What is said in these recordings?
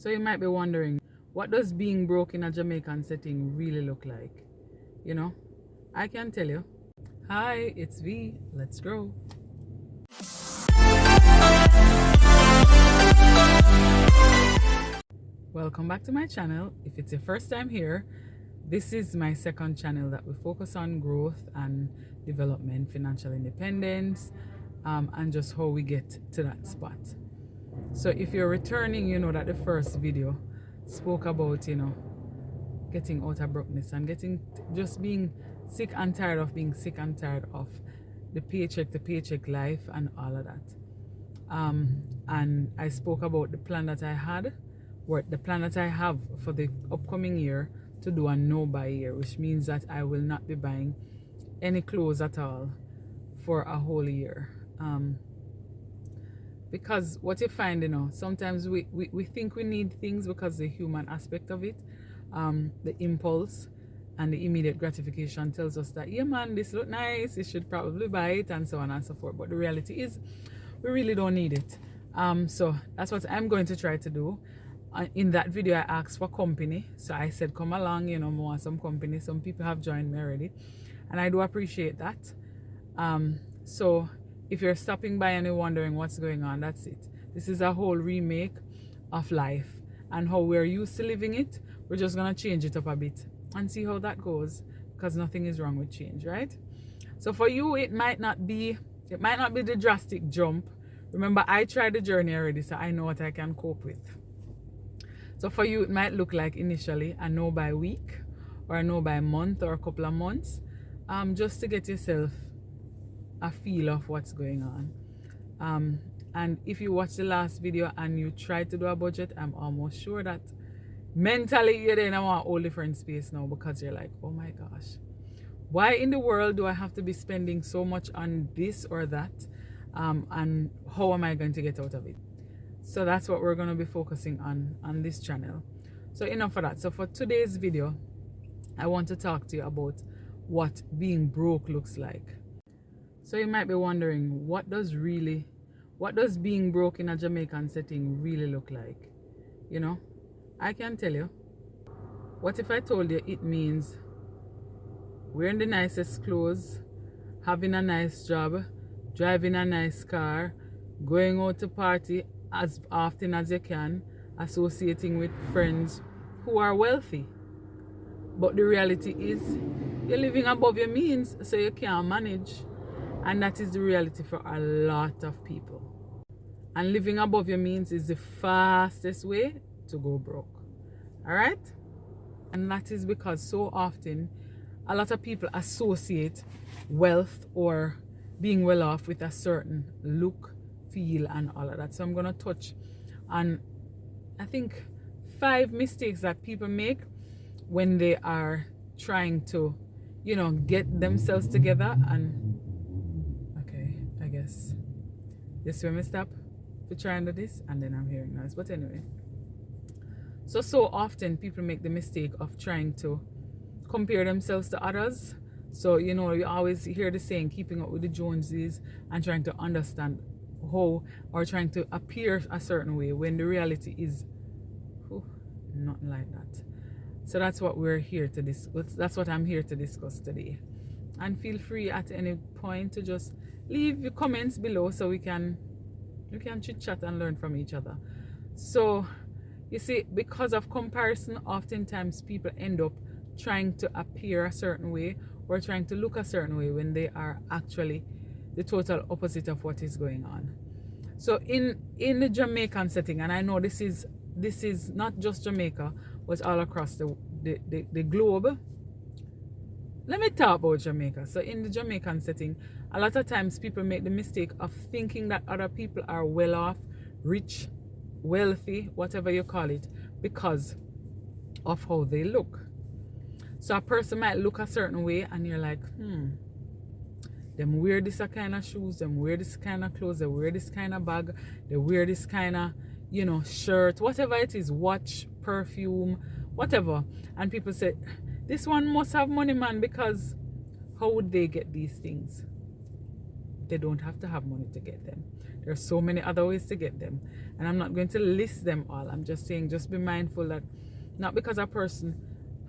So you might be wondering, what does being broke in a Jamaican setting really look like? You know, I can tell you. Hi, it's V. Let's grow. Welcome back to my channel. If it's your first time here, this is my second channel that we focus on growth and development, financial independence, and just how we get to that spot. So if you're returning, you know that the first video spoke about, getting out of brokenness and just being sick and tired of being sick and tired of the paycheck to paycheck life and all of that. And I spoke about the plan that I had, or the plan that I have for the upcoming year to do a no buy year, which means that I will not be buying any clothes at all for a whole year. Because what you find, sometimes we think we need things because the human aspect of it, the impulse and the immediate gratification tells us that, yeah man, this look nice, you should probably buy it, and so on and so forth. But the reality is we really don't need it. So that's what I'm going to try to do. In that video I asked for company, so I said come along, more some company. Some people have joined me already, and I do appreciate that. So if you're stopping by and you're wondering what's going on, that's it. This is a whole remake of life and how we're used to living it. We're just gonna change it up a bit and see how that goes, because nothing is wrong with change, right? So for you, it might not be the drastic jump. Remember, I tried the journey already, so I know what I can cope with. So for you, it might look like initially a no by week or a no by month or a couple of months, just to get yourself a feel of what's going on. And if you watch the last video and you try to do a budget, I'm almost sure that mentally you're in a whole different space now, because you're like, oh my gosh, why in the world do I have to be spending so much on this or that? And how am I going to get out of it? So that's what we're going to be focusing on this channel. So enough of that. So for today's video, I want to talk to you about what being broke looks like. So you might be wondering, what does being broke in a Jamaican setting really look like? I can tell you. What if I told you it means wearing the nicest clothes, having a nice job, driving a nice car, going out to party as often as you can, associating with friends who are wealthy? But the reality is you're living above your means, so you can't manage. And that is the reality for a lot of people. And living above your means is the fastest way to go broke. Alright? And that is because so often a lot of people associate wealth or being well off with a certain look, feel, and all of that. So I'm going to touch on, I think, 5 mistakes that people make when they are trying to, get themselves together. And I guess this is where I stop for trying to do this, and then I'm hearing noise. But anyway, so often people make the mistake of trying to compare themselves to others. So you always hear the saying, keeping up with the Joneses, and trying to understand how, or trying to appear a certain way when the reality is nothing like that. So that's what we're here to discuss. That's what I'm here to discuss today. And feel free at any point to just leave your comments below so we can chit chat and learn from each other. So you see, because of comparison, oftentimes people end up trying to appear a certain way or trying to look a certain way when they are actually the total opposite of what is going on. So in the Jamaican setting, and I know this is not just Jamaica, but all across the globe. Let me talk about Jamaica. So in the Jamaican setting, a lot of times people make the mistake of thinking that other people are well off, rich, wealthy, whatever you call it, because of how they look. So a person might look a certain way and you're like, them wear this kind of shoes, them wear this kind of clothes, they wear this kind of bag, they wear this kind of, shirt, whatever it is, watch, perfume, whatever. And people say, this one must have money, man, because how would they get these things? they don't have to have money to get them. There are so many other ways to get them, and I'm not going to list them all. I'm just saying, just be mindful that not because a person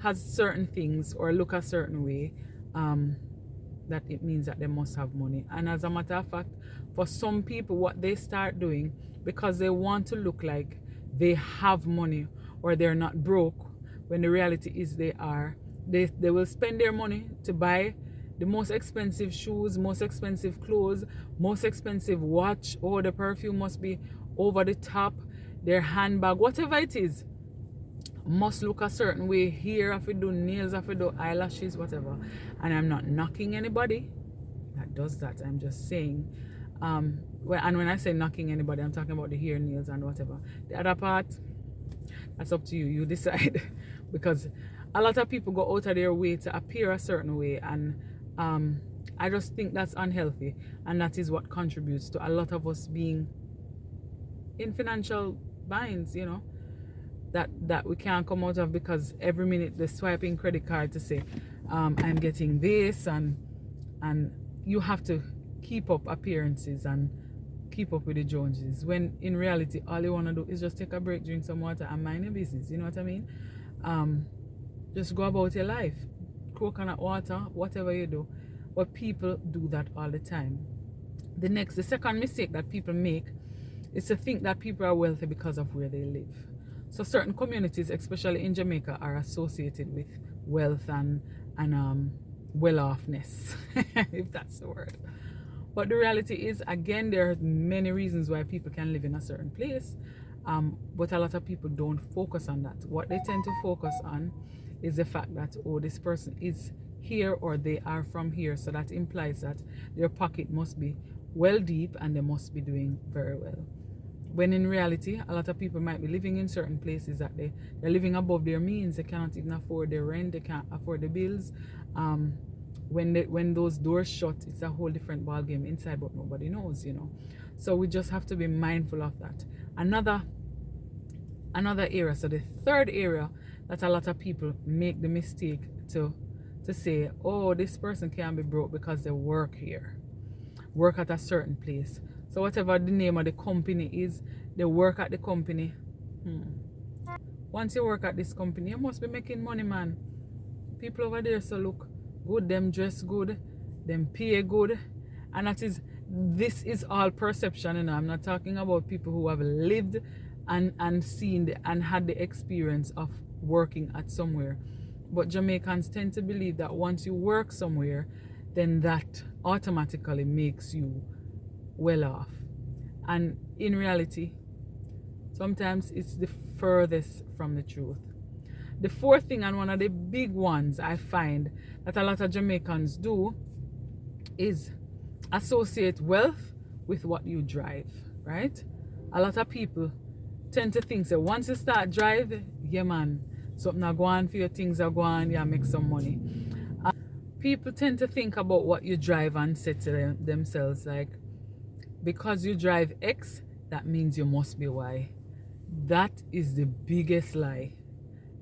has certain things or look a certain way, that it means that they must have money. And as a matter of fact, for some people, what they start doing because they want to look like they have money or they're not broke, when the reality is they will spend their money to buy the most expensive shoes, most expensive clothes, most expensive watch. Oh, the perfume must be over the top. Their handbag, whatever it is, must look a certain way. Here, if you do nails, if you do eyelashes, whatever. And I'm not knocking anybody that does that. I'm just saying, and when I say knocking anybody, I'm talking about the hair, nails, and whatever. The other part, that's up to you. You decide. Because a lot of people go out of their way to appear a certain way, and I just think that's unhealthy, and that is what contributes to a lot of us being in financial binds, you know, that we can't come out of, because every minute they're swiping credit card to say, I'm getting this, and you have to keep up appearances and keep up with the Joneses, when in reality all you want to do is just take a break, drink some water, and mind your business. You know what I mean? Just go about your life, coconut water, whatever you do. But people do that all the time. The second mistake that people make is to think that people are wealthy because of where they live. So certain communities, especially in Jamaica, are associated with wealth and well-offness, if that's the word. But the reality is, again, there are many reasons why people can live in a certain place, but a lot of people don't focus on that. What they tend to focus on is the fact that, oh, this person is here or they are from here, so that implies that their pocket must be well deep and they must be doing very well. When in reality, a lot of people might be living in certain places that they're living above their means. They cannot even afford their rent, they can't afford the bills. When those doors shut, it's a whole different ballgame inside, but nobody knows, you know. So we just have to be mindful of that. Another area, so the third area that a lot of people make the mistake to say, oh, this person can't be broke because they work here, work at a certain place. So whatever the name of the company is, they work at the company. Once you work at this company, you must be making money, man. People over there so look good, them dress good, them pay good, and this is all perception, you know. I'm not talking about people who have lived and seen and had the experience of working at somewhere. But Jamaicans tend to believe that once you work somewhere, then that automatically makes you well off. And in reality, sometimes it's the furthest from the truth. The fourth thing, and one of the big ones I find that a lot of Jamaicans do, is associate wealth with what you drive, right? A lot of people tend to think that once you start drive, yeah man, something are going for your things are going, yeah, make some money. People tend to think about what you drive and say to themselves like, because you drive X, that means you must be Y. That is the biggest lie,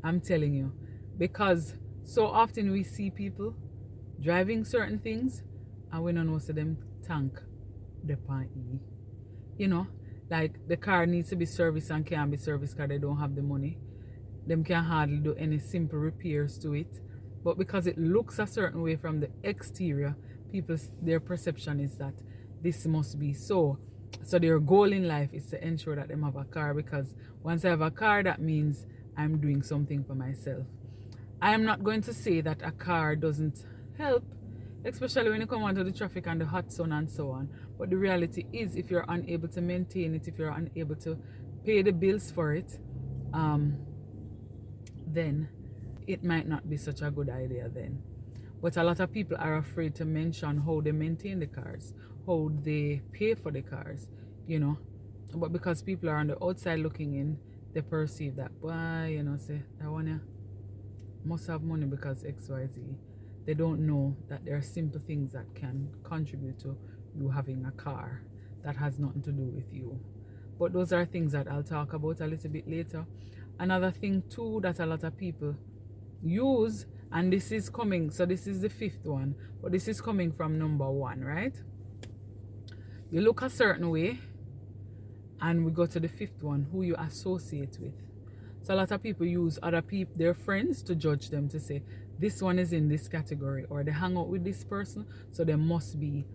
I'm telling you. Because so often we see people driving certain things and we don't know so them tank the pan E. You know, like the car needs to be serviced and can't be serviced because they don't have the money. Them can hardly do any simple repairs to it. But because it looks a certain way from the exterior, their perception is that this must be so. So their goal in life is to ensure that they have a car, because once I have a car, that means I'm doing something for myself. I am not going to say that a car doesn't help, especially when you come onto the traffic and the hot sun and so on. But the reality is, if you're unable to maintain it, if you're unable to pay the bills for it, then it might not be such a good idea then. But a lot of people are afraid to mention how they maintain the cars, how they pay for the cars, you know. But because people are on the outside looking in, they perceive that, why, you know, say, that one must have money because X, Y, Z. They don't know that there are simple things that can contribute to you having a car that has nothing to do with you. But those are things that I'll talk about a little bit later. Another thing too that a lot of people use, and this is coming, so this is the fifth one, but this is coming from number one, right? You look a certain way, and we go to the fifth one, who you associate with. So a lot of people use other people, their friends, to judge them, to say this one is in this category, or they hang out with this person, so they must be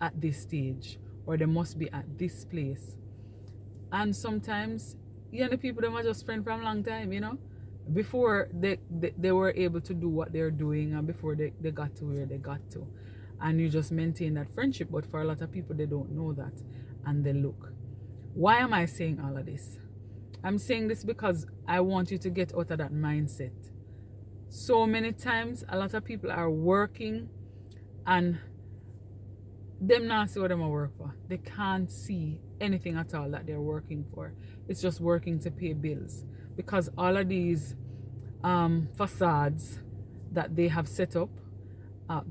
at this stage, or they must be at this place. And sometimes, the people them are just friends from a long time, before they were able to do what they're doing, and before they got to where they got to. And you just maintain that friendship. But for a lot of people, they don't know that, and they look. Why am I saying all of this? I'm saying this because I want you to get out of that mindset. So many times, a lot of people are working, and them not see what them are work for. They can't see anything at all that they're working for. It's just working to pay bills, because all of these facades that they have set up,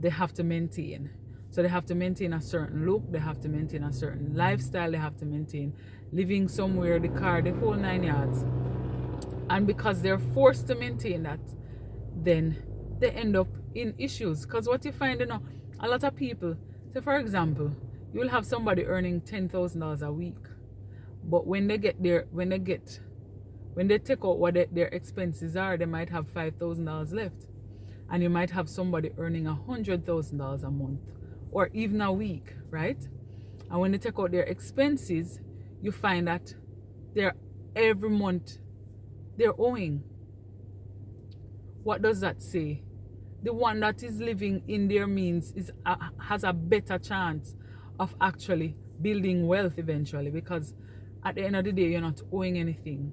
they have to maintain. So they have to maintain a certain look, they have to maintain a certain lifestyle, they have to maintain living somewhere, the car, the whole 9 yards. And because they're forced to maintain that, then they end up in issues. Because what you find, a lot of people, say for example, you will have somebody earning $10,000 a week, but when they take out what their expenses are, they might have $5,000 left. And you might have somebody earning $100,000 a month, or even a week, right? And when they take out their expenses, you find that every month they're owing. What does that say? The one that is living in their means has a better chance of actually building wealth eventually, because at the end of the day, you're not owing anything.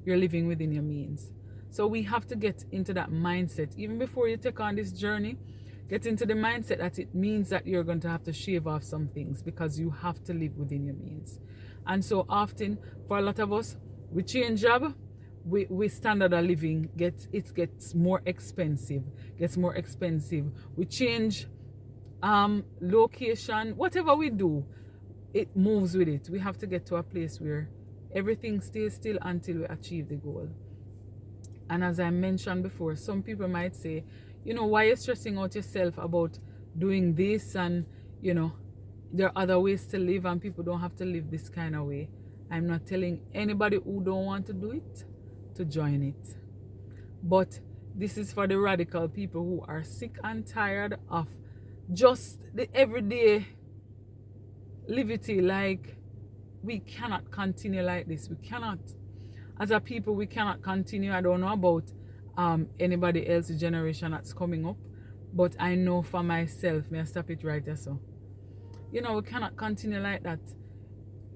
You're living within your means. So we have to get into that mindset. Even before you take on this journey, get into the mindset that it means that you're going to have to shave off some things, because you have to live within your means. And so often, for a lot of us, we change job, we standard of living gets more expensive. We change location, whatever we do, it moves with it. We have to get to a place where everything stays still until we achieve the goal. And as I mentioned before, some people might say, why are you stressing out yourself about doing this? And there are other ways to live, and people don't have to live this kind of way. I'm not telling anybody who don't want to do it to join it. But this is for the radical people who are sick and tired of just the everyday liberty. Like, we cannot continue like this. We cannot. As a people, we cannot continue. I don't know about anybody else's generation that's coming up, but I know for myself, may I stop it right there, so. We cannot continue like that,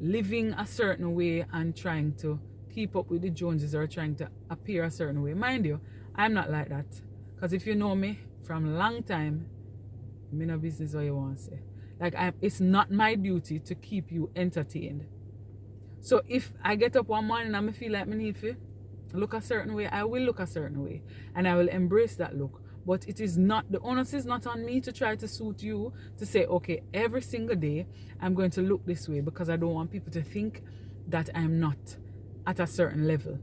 living a certain way and trying to keep up with the Joneses, or trying to appear a certain way. Mind you, I'm not like that. Because if you know me from a long time, me no business what you want to say. Like, it's not my duty to keep you entertained. So if I get up one morning and I feel like I need to look a certain way, I will look a certain way. And I will embrace that look. But it is not, the onus is not on me to try to suit you, to say, okay, every single day I'm going to look this way, because I don't want people to think that I'm not at a certain level,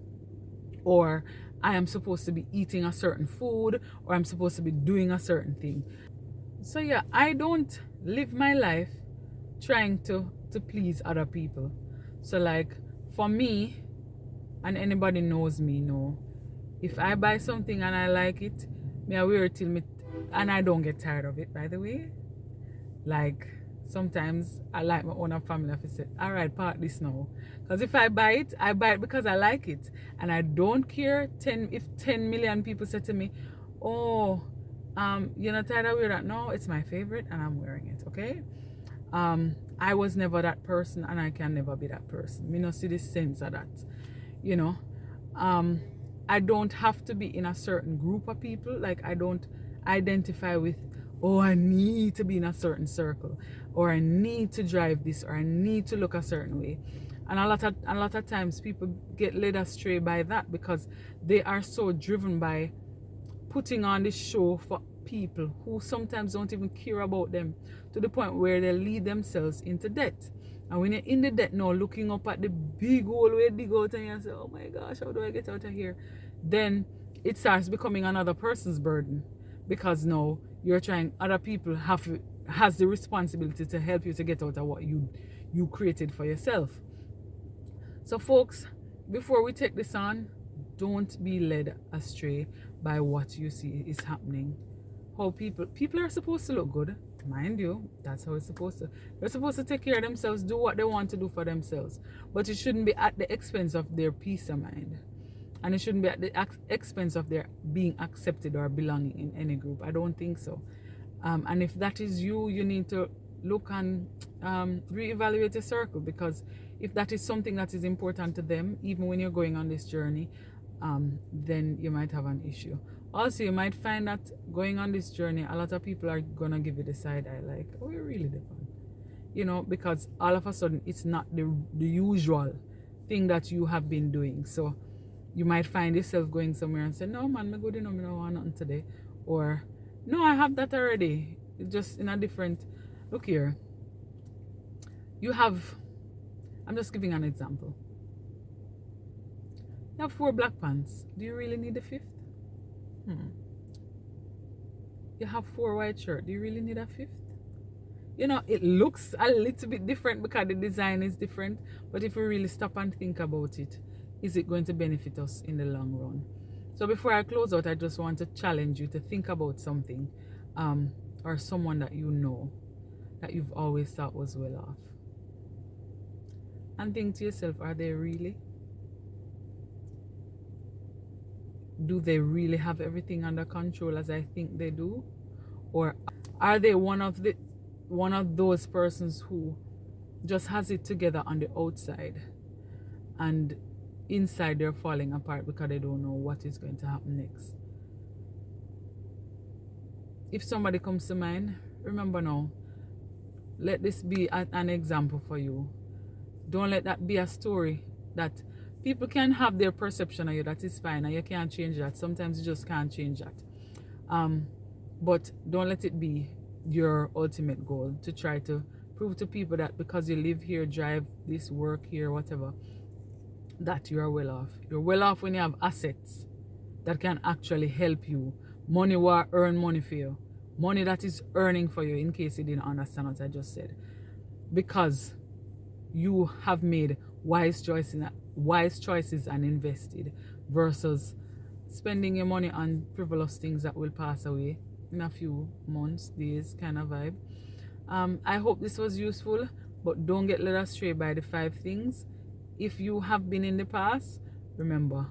or I am supposed to be eating a certain food, or I'm supposed to be doing a certain thing. So yeah, I don't live my life trying to please other people. So like, for me, and anybody knows me know, if I buy something and I like it, I wear it till me, and I don't get tired of it, by the way. Like, sometimes I like my own family. I say, all right, part this now. Because if I buy it because I like it. And I don't care if 10 million people say to me, oh, you're not tired of wearing that? No, it's my favorite and I'm wearing it, okay? I was never that person, and I can never be that person. Me not see the sense of that, I don't have to be in a certain group of people. Like, I don't identify with, oh, I need to be in a certain circle, or I need to drive this, or I need to look a certain way. And a lot of times people get led astray by that, because they are so driven by putting on this show for people who sometimes don't even care about them, to the point where they lead themselves into debt. And when you're in the debt now, looking up at the big hole where you dig out, and you say, oh my gosh, how do I get out of here? Then it starts becoming another person's burden, because now you're trying, other people have to has the responsibility to help you to get out of what you created for yourself. So folks, before we take this on, don't be led astray by what you see is happening. How people are supposed to look good, mind you. That's how it's supposed to. They're supposed to take care of themselves, do what they want to do for themselves, but it shouldn't be at the expense of their peace of mind, and it shouldn't be at the expense of their being accepted or belonging in any group. I don't think so. And if that is you, you need to look and reevaluate your circle, because if that is something that is important to them, even when you're going on this journey, then you might have an issue. Also, you might find that going on this journey, a lot of people are gonna give you the side eye, like, oh, you're really different, you know, because all of a sudden it's not the usual thing that you have been doing. So you might find yourself going somewhere and say, no man, I'm good enough, I don't want nothing today, or no, I have that already. It's just in a different look here. You have, I'm just giving an example. You have 4 black pants. Do you really need a 5th? You have 4 white shirts. Do you really need a 5th? You know, it looks a little bit different because the design is different. But if we really stop and think about it, is it going to benefit us in the long run? So before I close out, I just want to challenge you to think about something or someone that you know that you've always thought was well off. And think to yourself, are they really? Do they really have everything under control as I think they do? Or are they one of those persons who just has it together on the outside and inside they're falling apart because they don't know what is going to happen next? If somebody comes to mind, remember now, let this be an example for you. Don't let that be a story that people can have their perception of you, that is fine, and you can't change that. Sometimes you just can't change that. But don't let it be your ultimate goal to try to prove to people that because you live here, drive this, work here, whatever, that you are well off. You're well off when you have assets that can actually help you. Money will earn money for you. Money that is earning for you, in case you didn't understand what I just said. Because you have made wise choices and invested, versus spending your money on frivolous things that will pass away in a few months, days kind of vibe. I hope this was useful, but don't get led astray by the 5 things. If you have been in the past, remember,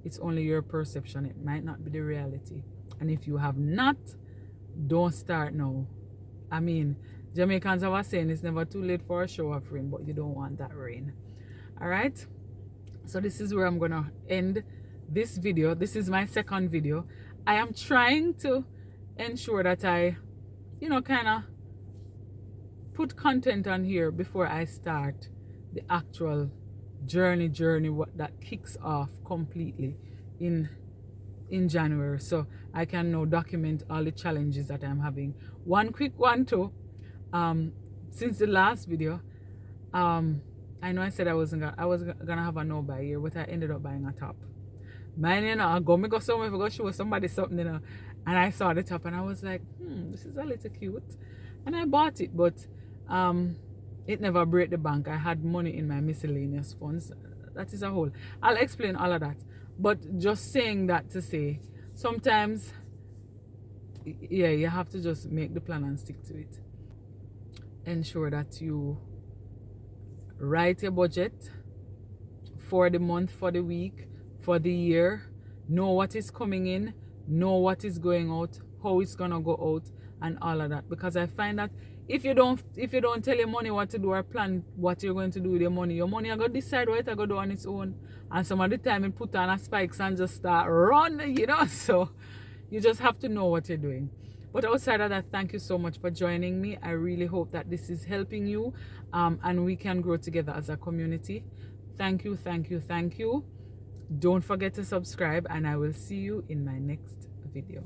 it's only your perception. It might not be the reality. And if you have not, don't start now. I mean, Jamaicans have a saying, it's never too late for a shower of rain, but you don't want that rain. All right, so this is where I'm gonna end this video. This is my second video. I am trying to ensure that I, kind of put content on here before I start the actual journey what that kicks off completely in January, so I can now document all the challenges that I'm having. One quick one too, since the last video, I know I said I was gonna have a no buy here, but I ended up buying a top. Mine, I go somewhere, I go show somebody something, and I saw the top and I was like, this is a little cute, and I bought it, but it never broke the bank. I had money in my miscellaneous funds. That is a whole. I'll explain all of that, but just saying that to say, sometimes, yeah, you have to just make the plan and stick to it. Ensure that you write your budget for the month, for the week, for the year. Know what is coming in, know what is going out, how it's gonna go out, and all of that. Because I find that if you don't tell your money what to do or plan what you're going to do with your money are going to decide what it's going to do on its own. And some of the time it put on a spikes and just start run, so you just have to know what you're doing. But outside of that, thank you so much for joining me. I really hope that this is helping you, and we can grow together as a community. Thank you, thank you, thank you. Don't forget to subscribe, and I will see you in my next video.